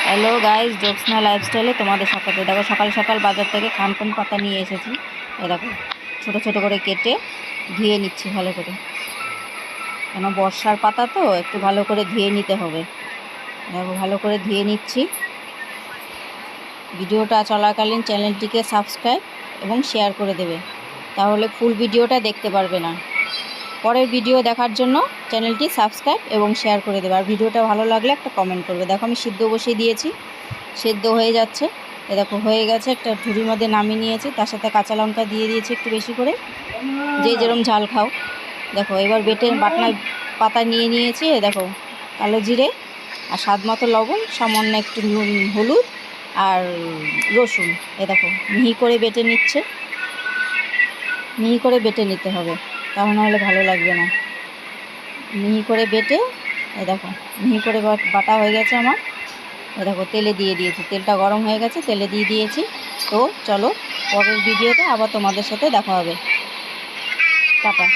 Hello guys, জ্যোৎস্না লাইফস্টাইলে তোমাদের সাথে দেখো সকাল সকাল বাজার থেকে খানকুন পাতা নিয়ে এসেছি। এ দেখো ছোটো ছোটো করে কেটে ধুয়ে নিচ্ছি ভালো করে, কেন বর্ষার পাতা তো একটু ভালো করে ধুয়ে নিতে হবে। দেখো ভালো করে ধুয়ে নিচ্ছি। ভিডিওটা চলাকালীন চ্যানেলটিকে সাবস্ক্রাইব এবং শেয়ার করে দেবে, তাহলে ফুল ভিডিওটা দেখতে পারবে না। পরের ভিডিও দেখার জন্য চ্যানেলটি সাবস্ক্রাইব এবং শেয়ার করে দেবে, আর ভিডিওটা ভালো লাগলে একটা কমেন্ট করবে। দেখো আমি সিদ্ধ বসিয়ে দিয়েছি, সেদ্ধ হয়ে যাচ্ছে। এ দেখো হয়ে গেছে, একটা ঝুড়ির মধ্যে নামিয়ে নিয়েছি, তার সাথে কাঁচা লঙ্কা দিয়ে দিয়েছি একটু বেশি করে, যে যেরকম ঝাল খাও। দেখো এবার বাটনায় পাতা নিয়ে নিয়েছি। এ দেখো কালো জিরে আর স্বাদ মতো লবণ, সামান্য একটু নুন, হলুদ আর রসুন। এ দেখো মিহি করে বেটে নিচ্ছে, মিহি করে বেটে নিতে হবে, তাহলে নাহলে ভালো লাগবে না। মিহি করে বেটে এ দেখো মিহি করে বাটা হয়ে গেছে আমার। এ দেখো তেলে দিয়ে দিয়েছি, তেলটা গরম হয়ে গেছে, তেলে দিয়ে দিয়েছি। তো চলো পরের ভিডিওতে আবার তোমাদের সাথে দেখা হবে। টাটা।